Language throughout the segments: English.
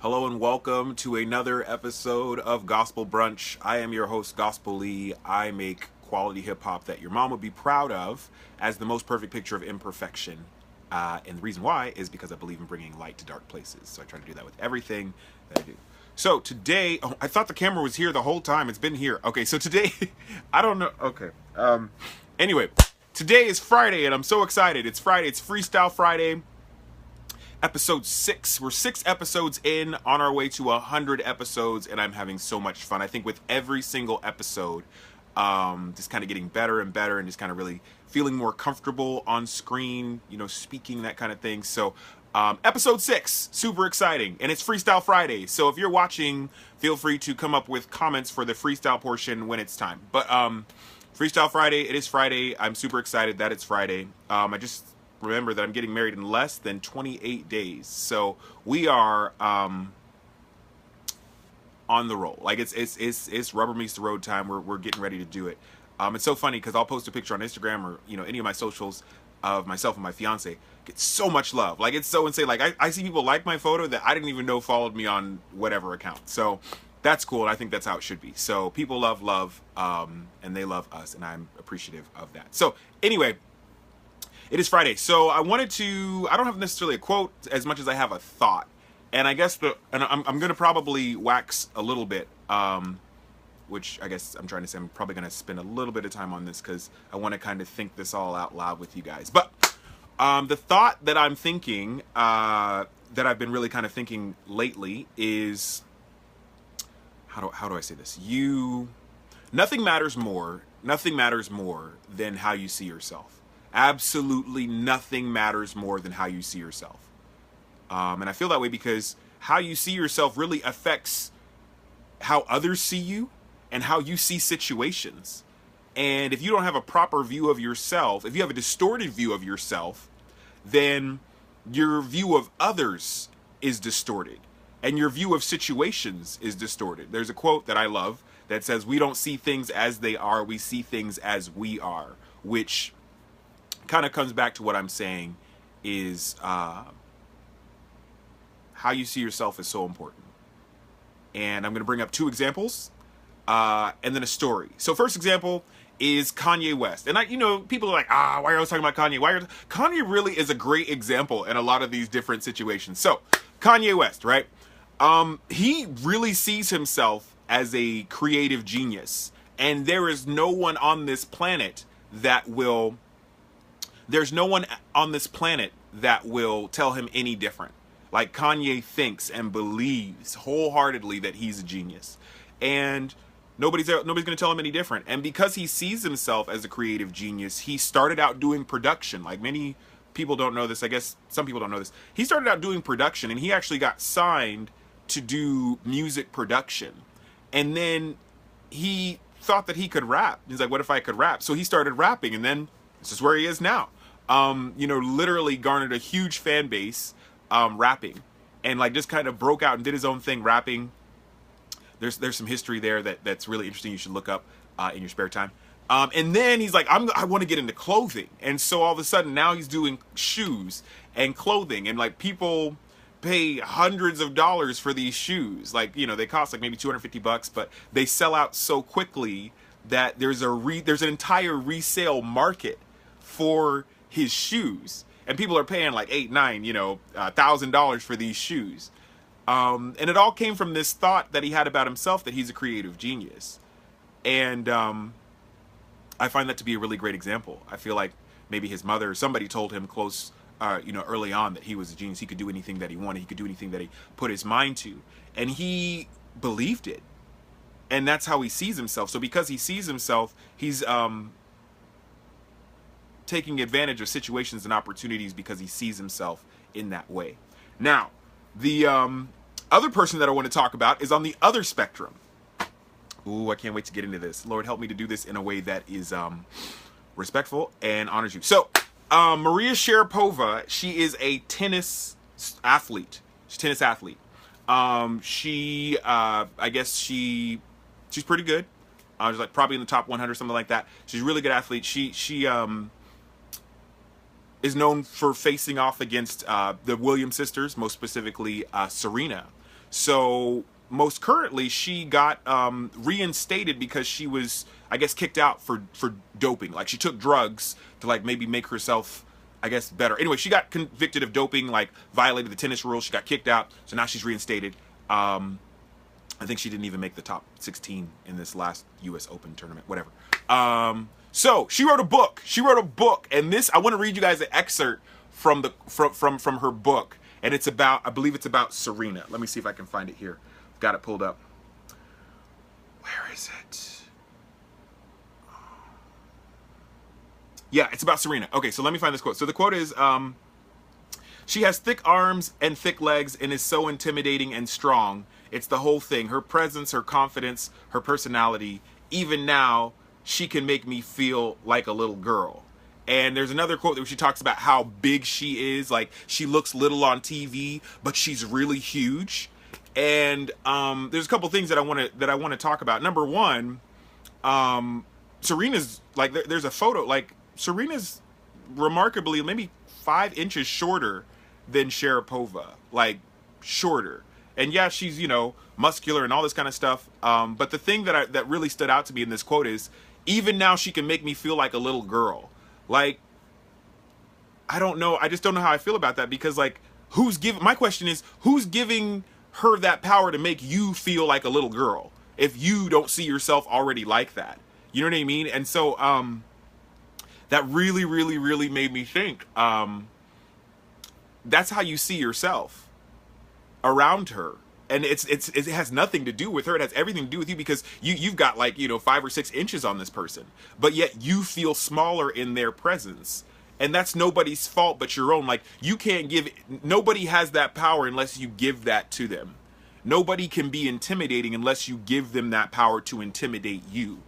Hello and welcome to another episode of Gospel Brunch. I am your host, Gospel Lee. I make quality hip hop that your mom would be proud of as the most perfect picture of imperfection. And the reason why is because I believe in bringing light to dark places. So I try to do that with everything that I do. So today, I thought the camera was here the whole time. It's been here. Okay, so today, I don't know. Okay. Anyway, today is Friday and I'm so excited. It's Friday. It's Freestyle Friday. Episode 6. We're 6 episodes in, on our way to 100 episodes, and I'm having so much fun. I think with every single episode, just kind of getting better and better, and just kind of really feeling more comfortable on screen, you know, speaking, that kind of thing. So episode 6, super exciting, and it's Freestyle Friday. So if you're watching, feel free to come up with comments for the freestyle portion when it's time. But Freestyle Friday, it is Friday. I'm super excited that it's Friday. I just remember that I'm getting married in less than 28 days. So we are on the roll. Like it's rubber meets the road time. We're getting ready to do it. It's so funny because I'll post a picture on Instagram or, you know, any of my socials of myself and my fiance, get so much love. Like, it's so insane. Like, I see people like my photo that I didn't even know followed me on whatever account. So that's cool, and I think that's how it should be. So people love, and they love us, and I'm appreciative of that. So anyway, it is Friday, so I wanted to, I don't have necessarily a quote as much as I have a thought. And I guess I'm going to probably wax a little bit, which I guess I'm trying to say I'm probably going to spend a little bit of time on this because I want to kind of think this all out loud with you guys. But the thought that I'm thinking, that I've been really kind of thinking lately is, how do I say this? Nothing matters more than how you see yourself. Absolutely nothing matters more than how you see yourself. And I feel that way because how you see yourself really affects how others see you and how you see situations. And if you don't have a proper view of yourself, if you have a distorted view of yourself, then your view of others is distorted and your view of situations is distorted. There's a quote that I love that says, "We don't see things as they are, we see things as we are," which kind of comes back to what I'm saying is how you see yourself is so important. And I'm going to bring up 2 examples and then a story. So first example is Kanye West. And people are like, why are you always talking about Kanye? Kanye really is a great example in a lot of these different situations. So Kanye West, right? He really sees himself as a creative genius. And there is no one on this planet that will tell him any different. Like, Kanye thinks and believes wholeheartedly that he's a genius. And nobody's going to tell him any different. And because he sees himself as a creative genius, he started out doing production. Like, many people don't know this. I guess some people don't know this. He started out doing production, and he actually got signed to do music production. And then he thought that he could rap. He's like, what if I could rap? So he started rapping, and then this is where he is now. Literally garnered a huge fan base rapping, and like just kind of broke out and did his own thing rapping. There's some history there that's really interesting. You should look up in your spare time. And then he's like, I want to get into clothing, and so all of a sudden now he's doing shoes and clothing, and like people pay hundreds of dollars for these shoes. Like, they cost like maybe $250, but they sell out so quickly that there's an entire resale market for his shoes, and people are paying like $1,000 for these shoes. And it all came from this thought that he had about himself, that he's a creative genius. And I find that to be a really great example. I feel like maybe his mother or somebody told him close, early on, that he was a genius. He could do anything that he wanted. He could do anything that he put his mind to, and he believed it. And that's how he sees himself. So because he sees himself, he's taking advantage of situations and opportunities because he sees himself in that way. Now, the other person that I want to talk about is on the other spectrum. Ooh, I can't wait to get into this. Lord, help me to do this in a way that is respectful and honors you. So, Maria Sharapova, she is a tennis athlete. She's a tennis athlete. I guess she's pretty good. She's like probably in the top 100, something like that. She's a really good athlete. She is known for facing off against the Williams sisters, most specifically Serena. So most currently, she got reinstated because she was, I guess, kicked out for doping. Like, she took drugs to, like, maybe make herself, I guess, better. Anyway, she got convicted of doping, like, violated the tennis rules. She got kicked out, so now she's reinstated. I think she didn't even make the top 16 in this last U.S. Open tournament, whatever. So she wrote a book. And this, I want to read you guys an excerpt from her book. And it's about, I believe it's about Serena. Let me see if I can find it here. I've got it pulled up. Where is it? Yeah, it's about Serena. Okay, so let me find this quote. So the quote is, she has thick arms and thick legs and is so intimidating and strong. It's the whole thing. Her presence, her confidence, her personality. Even now, she can make me feel like a little girl. And there's another quote where she talks about how big she is. Like, she looks little on TV, but she's really huge. And there's a couple things that I want to talk about. Number one, Serena's, like, there's a photo, like, Serena's remarkably maybe 5 inches shorter than Sharapova, like, shorter. And yeah, she's, you know, muscular and all this kind of stuff. But the thing that really stood out to me in this quote is, even now she can make me feel like a little girl. Like, I don't know. I just don't know how I feel about that, because, like, my question is, who's giving her that power to make you feel like a little girl if you don't see yourself already like that? You know what I mean? And so, that really, really, really made me think, that's how you see yourself around her. And it has nothing to do with her. It has everything to do with you, because you've got, like, you know, 5 or 6 inches on this person, but yet you feel smaller in their presence. And that's nobody's fault but your own. Like, you can't give, nobody has that power unless you give that to them. Nobody can be intimidating unless you give them that power to intimidate you.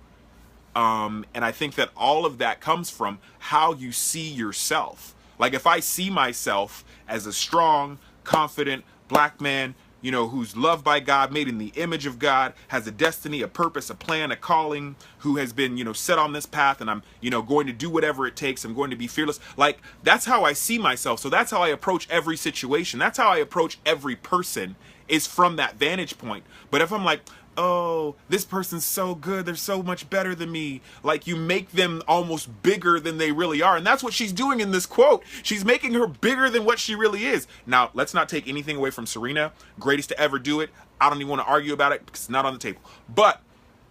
And I think that all of that comes from how you see yourself. Like, if I see myself as a strong, confident black man, you know, who's loved by God, made in the image of God, has a destiny, a purpose, a plan, a calling, who has been, you know, set on this path, and I'm, you know, going to do whatever it takes. I'm going to be fearless. Like, that's how I see myself. So that's how I approach every situation. That's how I approach every person, is from that vantage point. But if I'm like, oh, this person's so good, they're so much better than me, like, you make them almost bigger than they really are. And that's what she's doing in this quote. She's making her bigger than what she really is. Now, let's not take anything away from Serena, greatest to ever do it. I don't even want to argue about it because it's not on the table. But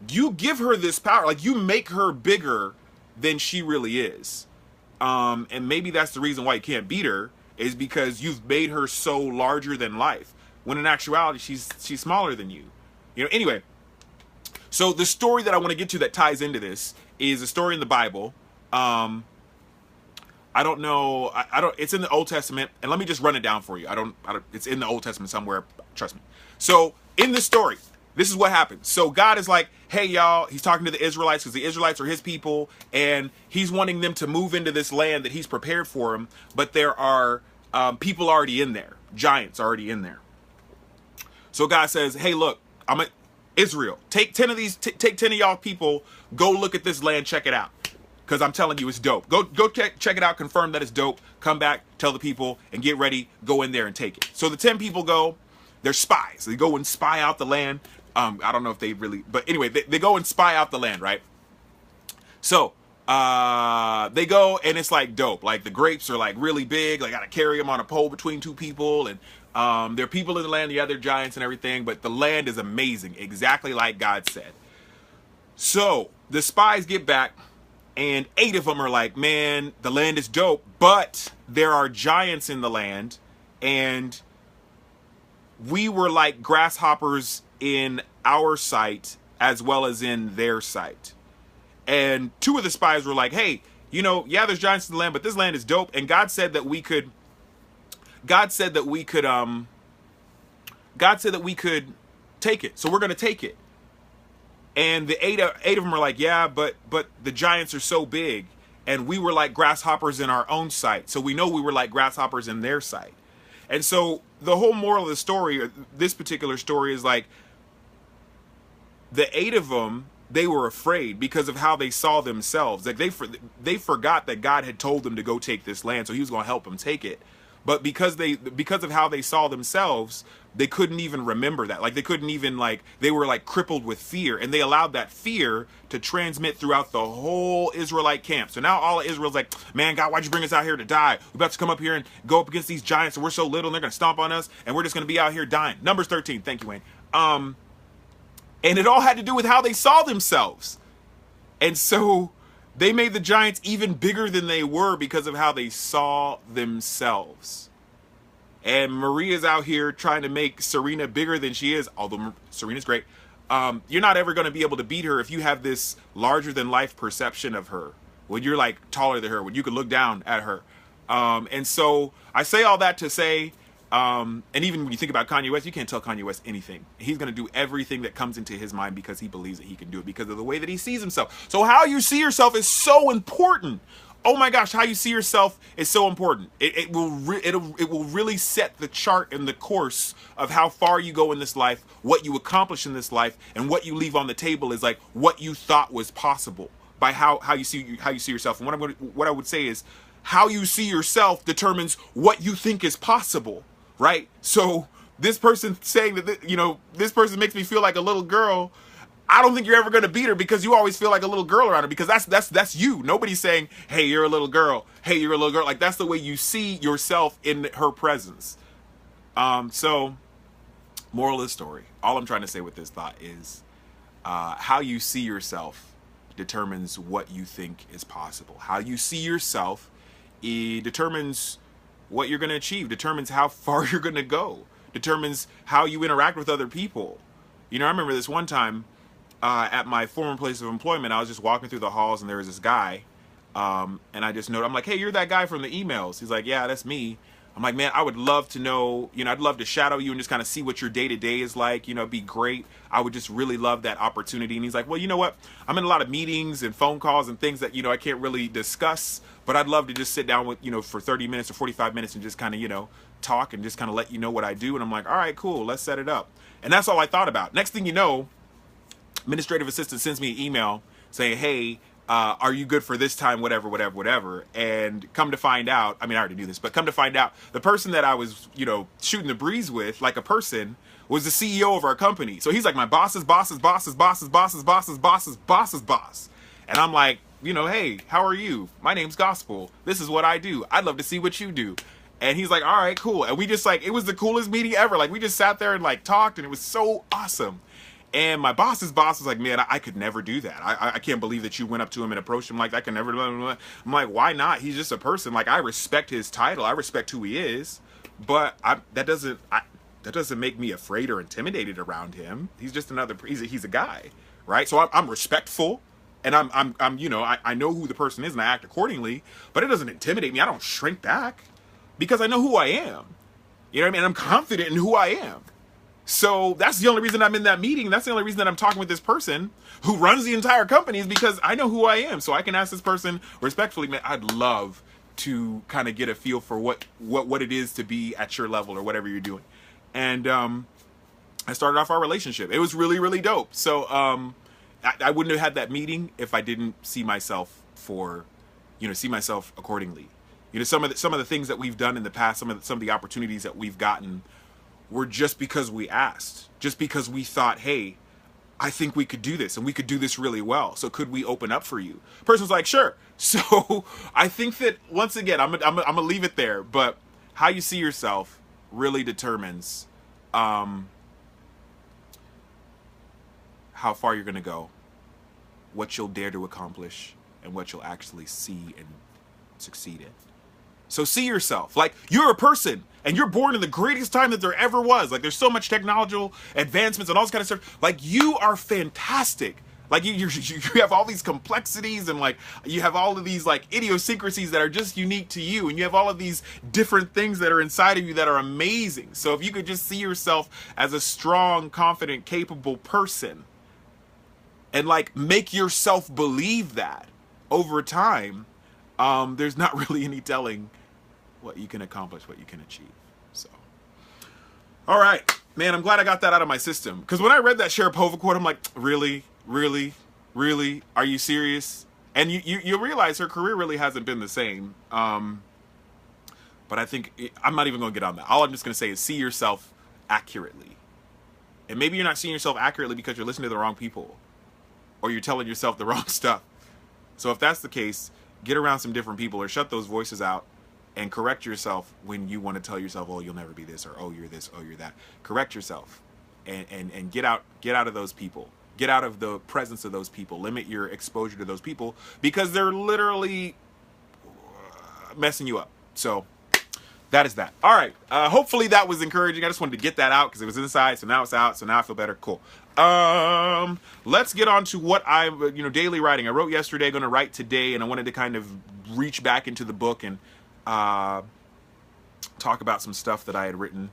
you give her this power, like, you make her bigger than she really is. And maybe that's the reason why you can't beat her, is because you've made her so larger than life, when in actuality she's smaller than you. You know, anyway, so the story that I want to get to that ties into this is a story in the Bible. I don't know. I don't, it's in the Old Testament, and let me just run it down for you. It's in the Old Testament somewhere. Trust me. So in this story, this is what happens. So God is like, hey, y'all, he's talking to the Israelites, because the Israelites are his people, and he's wanting them to move into this land that he's prepared for them. But there are people already in there, giants already in there. So God says, hey, look, Israel, take 10 of these, take 10 of y'all people, go look at this land, check it out, because I'm telling you, it's dope. Go check it out, confirm that it's dope, come back, tell the people, and get ready, go in there and take it. So the 10 people go, they're spies. They go and spy out the land. I don't know if they really, but anyway, they go and spy out the land, right? So they go, and it's like dope. Like, the grapes are like really big. Like, gotta carry them on a pole between 2 people, and there are people in the land, the other giants and everything, but the land is amazing, exactly like God said. So the spies get back, and 8 of them are like, man, the land is dope, but there are giants in the land, and we were like grasshoppers in our sight as well as in their sight. And 2 of the spies were like, hey, you know, yeah, there's giants in the land, but this land is dope, and God said that we could take it. So we're going to take it. And the 8 of them are like, yeah, but the giants are so big, and we were like grasshoppers in our own sight. So we know we were like grasshoppers in their sight. And so the whole moral of the story, or this particular story, is like, the 8 of them, they were afraid because of how they saw themselves. Like, they forgot that God had told them to go take this land, so he was going to help them take it. but because of how they saw themselves, they couldn't even remember that. Like they couldn't even they were like crippled with fear, and they allowed that fear to transmit throughout the whole Israelite camp. So now all of Israel's like, man, God, why'd you bring us out here to die? We're about to come up here and go up against these giants, and we're so little, and they're gonna stomp on us, and we're just gonna be out here dying. Numbers 13. Thank you, Wayne. And it all had to do with how they saw themselves. And so they made the giants even bigger than they were because of how they saw themselves. And Maria's out here trying to make Serena bigger than she is, although Serena's great. You're not ever going to be able to beat her if you have this larger than life perception of her, when you're like taller than her, when you can look down at her. And so I say all that to say, and even when you think about Kanye West, you can't tell Kanye West anything. He's going to do everything that comes into his mind because he believes that he can do it, because of the way that he sees himself. So how you see yourself is so important. Oh my gosh, how you see yourself is so important. It will really set the chart and the course of how far you go in this life, what you accomplish in this life, and what you leave on the table is like what you thought was possible by how you see yourself. And what I would say is, how you see yourself determines what you think is possible, right? So this person saying that this person makes me feel like a little girl, I don't think you're ever going to beat her, because you always feel like a little girl around her, because that's you. Nobody's saying, hey, you're a little girl. Hey, you're a little girl. Like, that's the way you see yourself in her presence. So moral of the story, all I'm trying to say with this thought is, how you see yourself determines what you think is possible. How you see yourself determines what you're going to achieve, determines how far you're going to go, determines how you interact with other people. I remember this one time, at my former place of employment, I was just walking through the halls, and there was this guy, and I just noticed, I'm like, hey, you're that guy from the emails. He's like, yeah, that's me. I'm like, man, I would love to know, I'd love to shadow you and just kind of see what your day-to-day is like, it'd be great. I would just really love that opportunity. And he's like, well, you know what? I'm in a lot of meetings and phone calls and things that, I can't really discuss, but I'd love to just sit down with, for 30 minutes or 45 minutes and just kind of, talk and just kind of let you know what I do. And I'm like, all right, cool, let's set it up. And that's all I thought about. Next thing you know, administrative assistant sends me an email saying, hey, are you good for this time, whatever. And come to find out, I already knew this, but come to find out, the person that I was, shooting the breeze with, like a person, was the CEO of our company. So he's like my boss's boss's boss's boss's boss's boss's boss's boss's boss. And I'm like, hey, how are you? My name's Gospel. This is what I do. I'd love to see what you do. And he's like, all right, cool. And we just it was the coolest meeting ever. Like, we just sat there and talked, and it was so awesome. And my boss's boss was like, man, I could never do that. I can't believe that you went up to him and approached him like that. I can never. Blah, blah, blah. I'm like, why not? He's just a person. Like, I respect his title. I respect who he is. But that doesn't make me afraid or intimidated around him. He's just he's a guy, right? So I'm respectful, and I know who the person is, and I act accordingly. But it doesn't intimidate me. I don't shrink back, because I know who I am. You know what I mean? I'm confident in who I am. So that's the only reason I'm in that meeting. That's the only reason that I'm talking with this person who runs the entire company, is because I know who I am. So I can ask this person respectfully, man, I'd love to kind of get a feel for what it is to be at your level or whatever you're doing. And I started off our relationship. It was really, really dope. So I wouldn't have had that meeting if I didn't see myself accordingly. Some of the things that we've done in the past, some of the opportunities that we've gotten were just because we asked, just because we thought, hey, I think we could do this, and we could do this really well. So could we open up for you? Person's like, sure. So I think that, once again, I'm gonna leave it there. But how you see yourself really determines how far you're gonna go, what you'll dare to accomplish, and what you'll actually see and succeed in. So see yourself like you're a person, and you're born in the greatest time that there ever was. Like, there's so much technological advancements and all this kind of stuff. Like, you are fantastic. Like, you have all these complexities, and you have all of these idiosyncrasies that are just unique to you, and you have all of these different things that are inside of you that are amazing. So if you could just see yourself as a strong, confident, capable person, and make yourself believe that over time, there's not really any telling what you can accomplish, what you can achieve. So, all right, man, I'm glad I got that out of my system, because when I read that Sharapova quote, I'm like, really, are you serious? And you realize her career really hasn't been the same. But I think, I'm not even going to get on that. All I'm just going to say is see yourself accurately. And maybe you're not seeing yourself accurately because you're listening to the wrong people, or you're telling yourself the wrong stuff. So if that's the case, get around some different people, or shut those voices out and correct yourself when you want to tell yourself, oh, you'll never be this, or oh, you're this, oh, you're that. Correct yourself and get out of those people. Get out of the presence of those people. Limit your exposure to those people because they're literally messing you up. So that is that. All right. Hopefully that was encouraging. I just wanted to get that out because it was inside, so now it's out. So now I feel better. Cool. Let's get on to what I'm, daily writing. I wrote yesterday, going to write today, and I wanted to kind of reach back into the book and talk about some stuff that I had written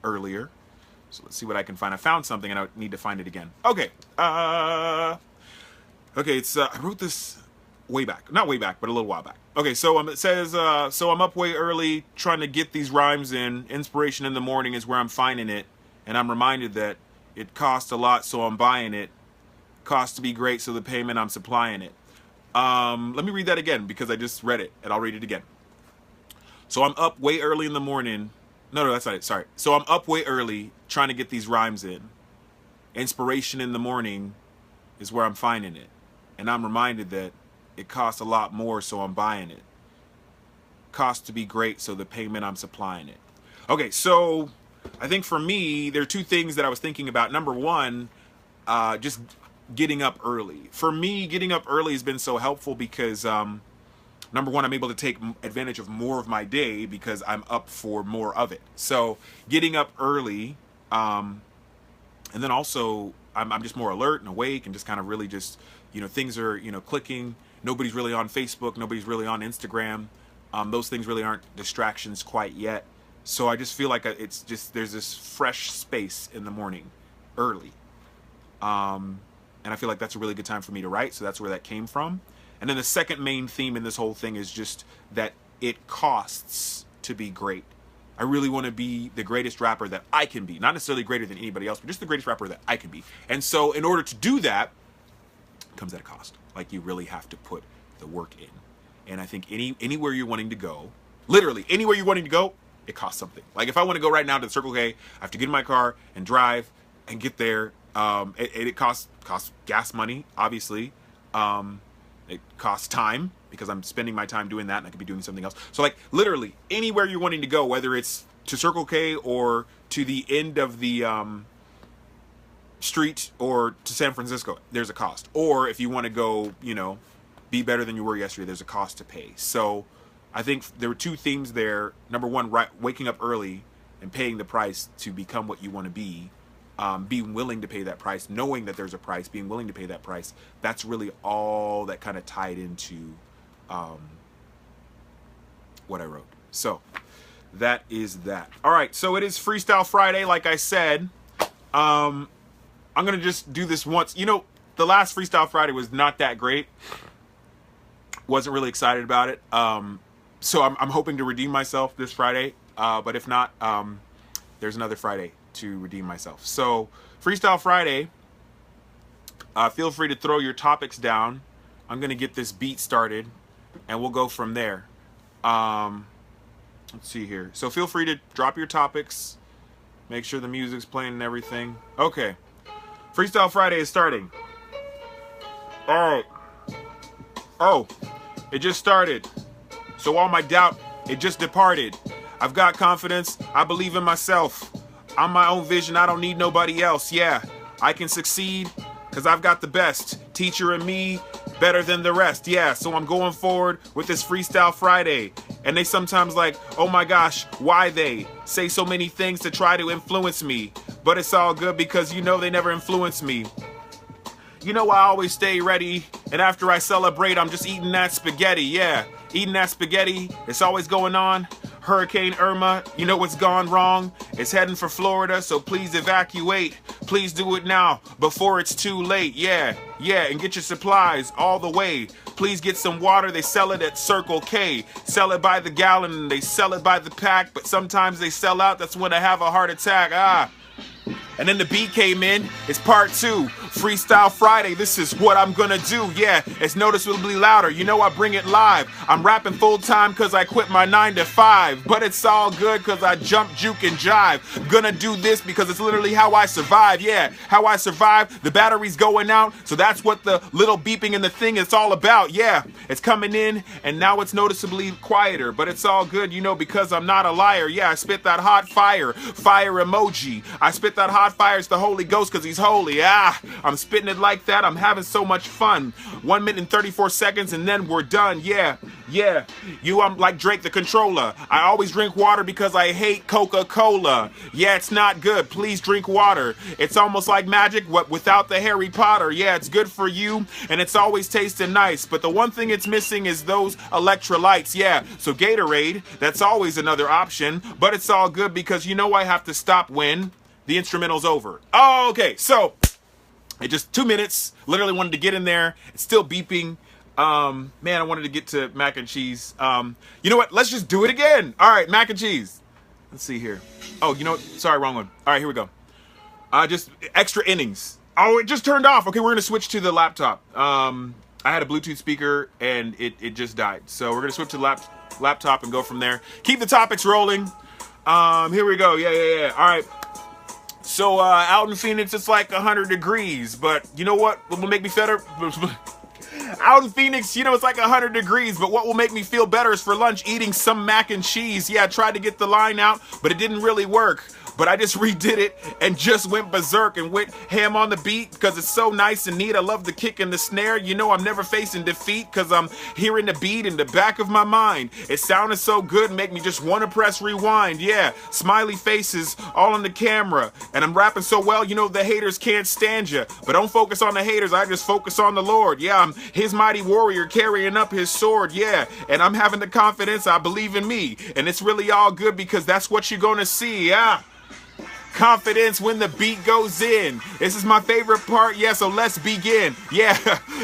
earlier. So let's see what I can find. I found something and I need to find it again. Okay. Okay, it's I wrote this way back. Not way back, but a little while back. Okay, so it says, so I'm up way early trying to get these rhymes in. Inspiration in the morning is where I'm finding it. And I'm reminded that it costs a lot, so I'm buying it. Costs to be great, so the payment, I'm supplying it. Let me read that again because I just read it, and I'll read it again. So I'm up way early in the morning. No, that's not it. Sorry. So I'm up way early trying to get these rhymes in. Inspiration in the morning is where I'm finding it. And I'm reminded that it costs a lot more, so I'm buying it. Costs to be great, so the payment, I'm supplying it. Okay, so I think for me, there are two things that I was thinking about. Number one, just getting up early. For me, getting up early has been so helpful because, number one, I'm able to take advantage of more of my day because I'm up for more of it. So getting up early, and then also I'm just more alert and awake and just kind of really just, things are, clicking. Nobody's really on Facebook. Nobody's really on Instagram. Those things really aren't distractions quite yet. So I just feel like it's just, there's this fresh space in the morning early. And I feel like that's a really good time for me to write. So that's where that came from. And then the second main theme in this whole thing is just that it costs to be great. I really want to be the greatest rapper that I can be. Not necessarily greater than anybody else, but just the greatest rapper that I can be. And so in order to do that, it comes at a cost. Like you really have to put the work in. And I think anywhere you're wanting to go, literally anywhere you're wanting to go, it costs something. Like if I want to go right now to the Circle K, I have to get in my car and drive and get there. It costs gas money, obviously. It costs time because I'm spending my time doing that and I could be doing something else. So like literally anywhere you're wanting to go, whether it's to Circle K or to the end of the street or to San Francisco, there's a cost. Or if you want to go, be better than you were yesterday, there's a cost to pay. So I think there were two themes there. Number one, waking up early and paying the price to become what you want to be. Being willing to pay that price, knowing that there's a price, being willing to pay that price. That's really all that kind of tied into what I wrote. So that is that. All right, so it is Freestyle Friday, like I said. I'm going to just do this once. The last Freestyle Friday was not that great. Wasn't really excited about it. So I'm hoping to redeem myself this Friday. But if not, there's another Friday to redeem myself. So Freestyle Friday, feel free to throw your topics down. I'm going to get this beat started and we'll go from there. Let's see here. So feel free to drop your topics. Make sure the music's playing and everything. Okay. Freestyle Friday is starting. All right. Oh, it just started. So all my doubt, it just departed. I've got confidence. I believe in myself. I'm my own vision. I don't need nobody else. Yeah, I can succeed because I've got the best teacher in me, better than the rest. Yeah, so I'm going forward with this Freestyle Friday. And they sometimes like, oh my gosh, why they say so many things to try to influence me. But it's all good because they never influence me. I always stay ready. And after I celebrate, I'm just eating that spaghetti. Yeah, eating that spaghetti. It's always going on. Hurricane Irma, what's gone wrong? It's heading for Florida, so please evacuate. Please do it now before it's too late. Yeah, and get your supplies all the way. Please get some water. They sell it at Circle K. Sell it by the gallon. They sell it by the pack, but sometimes they sell out. That's when I have a heart attack. And then the beat came in. It's part 2. Freestyle Friday. This is what I'm gonna do. Yeah, it's noticeably louder. You know I bring it live. I'm rapping full time cause I quit my 9 to 5. But it's all good cause I jump, juke, and jive. Gonna do this because it's literally how I survive. Yeah, how I survive. The battery's going out. So that's what the little beeping in the thing is all about. Yeah, it's coming in and now it's noticeably quieter. But it's all good, you know, because I'm not a liar. Yeah, I spit that hot fire. Fire emoji. I spit that hot fire. It's the Holy Ghost because he's holy. I'm spitting it like that. I'm having so much fun. 1 minute and 34 seconds and then we're done. Yeah. I'm like Drake the controller. I always drink water because I hate Coca-Cola. Yeah, it's not good. Please drink water. It's almost like magic without the Harry Potter. Yeah, it's good for you and it's always tasting nice. But the one thing it's missing is those electrolytes. Yeah, so Gatorade, that's always another option. But it's all good because you know I have to stop when the instrumental's over. Oh, okay, so it just 2 minutes. Literally wanted to get in there. It's still beeping. Man, I wanted to get to mac and cheese. You know what? Let's just do it again. All right, mac and cheese. Let's see here. Oh, you know what? Sorry, wrong one. All right, here we go. Just extra innings. Oh, it just turned off. Okay, we're gonna switch to the laptop. I had a Bluetooth speaker and it just died. So we're gonna switch to the laptop and go from there. Keep the topics rolling. Here we go. Yeah. All right. So out in Phoenix, it's like 100 degrees. But you know what will make me better? Out in Phoenix, you know, it's like 100 degrees, but what will make me feel better is for lunch eating some mac and cheese. Yeah, I tried to get the line out, but it didn't really work. But I just redid it and just went berserk and went ham on the beat because it's so nice and neat. I love the kick and the snare. You know I'm never facing defeat because I'm hearing the beat in the back of my mind. It sounded so good, make me just want to press rewind. Yeah, smiley faces all on the camera. And I'm rapping so well, you know the haters can't stand you. But don't focus on the haters, I just focus on the Lord. Yeah, I'm his mighty warrior carrying up his sword. Yeah, and I'm having the confidence, I believe in me. And it's really all good because that's what you're gonna see. Yeah. Confidence when the beat goes in. This is my favorite part. Yeah, so let's begin. Yeah,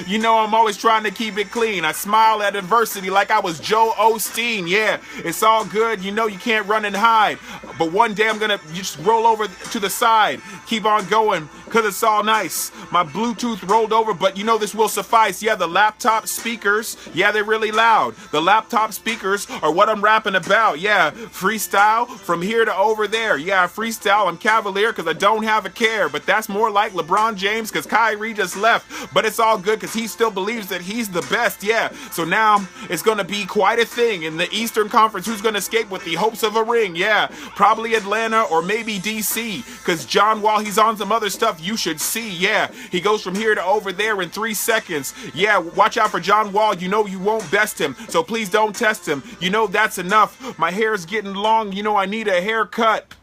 you know I'm always trying to keep it clean. I smile at adversity like I was Joe Osteen. Yeah, it's all good. You know you can't run and hide. But one day I'm gonna just roll over to the side. Keep on going, cause it's all nice. My Bluetooth rolled over, but you know this will suffice. Yeah, the laptop speakers, yeah, they're really loud. The laptop speakers are what I'm rapping about. Yeah, freestyle from here to over there. Yeah, I freestyle. I'm cavalier because I don't have a care, but that's more like LeBron James because Kyrie just left. But it's all good because he still believes that he's the best. Yeah, so now it's gonna be quite a thing in the Eastern Conference. Who's gonna escape with the hopes of a ring? Yeah, probably Atlanta or maybe DC because John Wall, he's on some other stuff you should see. Yeah, he goes from here to over there in 3 seconds. Yeah, watch out for John Wall. You know you won't best him, so please don't test him. You know that's enough. My hair's getting long. You know I need a haircut.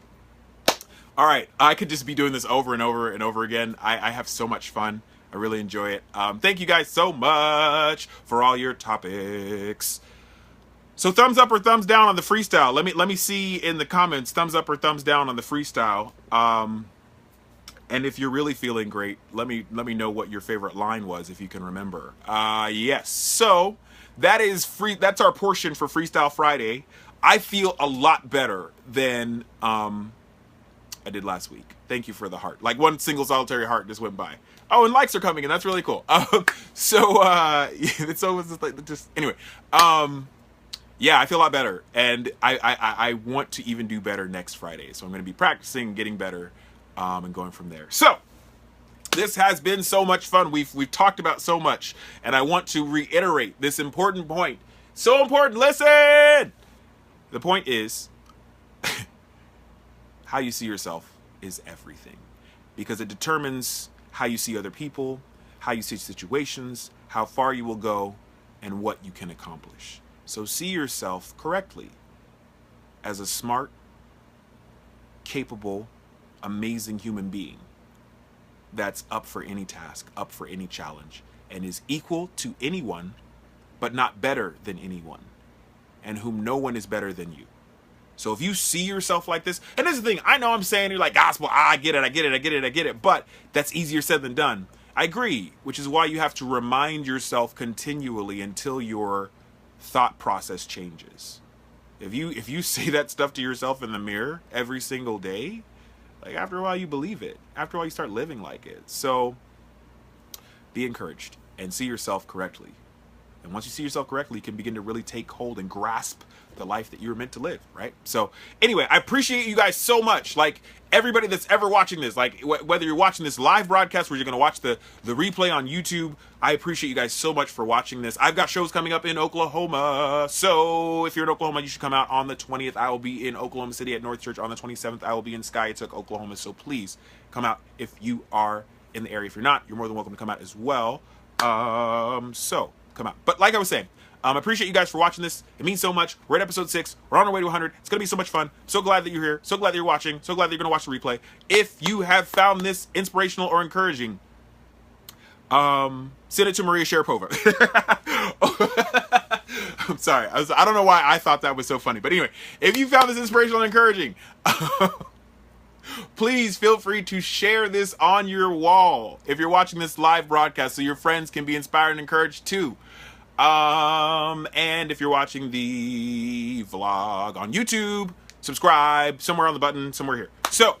All right, I could just be doing this over and over and over again. I have so much fun. I really enjoy it. Thank you guys so much for all your topics. So thumbs up or thumbs down on the freestyle. Let me see in the comments. Thumbs up or thumbs down on the freestyle. And if you're really feeling great, let me know what your favorite line was if you can remember. Yes. So that's our portion for Freestyle Friday. I feel a lot better than I did last week. Thank you for the heart. Like one single solitary heart just went by. Oh, and likes are coming in. That's really cool. It's always like just anyway. Yeah, I feel a lot better, and I want to even do better next Friday. So I'm going to be practicing, getting better, and going from there. So this has been so much fun. We've talked about so much, and I want to reiterate this important point. So important. Listen. The point is, how you see yourself is everything, because it determines how you see other people, how you see situations, how far you will go, and what you can accomplish. So see yourself correctly as a smart, capable, amazing human being that's up for any task, up for any challenge, and is equal to anyone, but not better than anyone, and whom no one is better than you. So if you see yourself like this, and this is the thing, I know I'm saying you're like, gospel, I get it, but that's easier said than done. I agree, which is why you have to remind yourself continually until your thought process changes. If you say that stuff to yourself in the mirror every single day, Like, after a while, you believe it. After a while, you start living like it. So be encouraged and see yourself correctly. And once you see yourself correctly, you can begin to really take hold and grasp the life that you were meant to live, right? So anyway, I appreciate you guys so much. Like, everybody that's ever watching this, like whether you're watching this live broadcast or you're going to watch the replay on YouTube, I appreciate you guys so much for watching this. I've got shows coming up in Oklahoma. So if you're in Oklahoma, you should come out on the 20th. I will be in Oklahoma City at North Church on the 27th. I will be in Skiatook, Oklahoma. So please come out if you are in the area. If you're not, you're more than welcome to come out as well. So come out. But like I was saying, I appreciate you guys for watching this. It means so much. We're at episode 6. We're on our way to 100. It's going to be so much fun. So glad that you're here. So glad that you're watching. So glad that you're going to watch the replay. If you have found this inspirational or encouraging, send it to Maria Sharapova. I'm sorry. I don't know why I thought that was so funny. But anyway, if you found this inspirational and encouraging, please feel free to share this on your wall if you're watching this live broadcast so your friends can be inspired and encouraged too. And if you're watching the vlog on YouTube, subscribe somewhere on the button, somewhere here. So,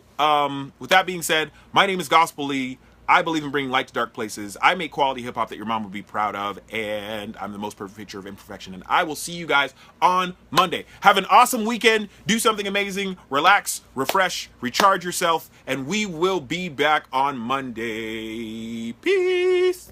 with that being said, my name is Gospel Lee. I believe in bringing light to dark places. I make quality hip hop that your mom would be proud of, and I'm the most perfect picture of imperfection. And I will see you guys on Monday. Have an awesome weekend. Do something amazing. Relax, refresh, recharge yourself, and we will be back on Monday. Peace.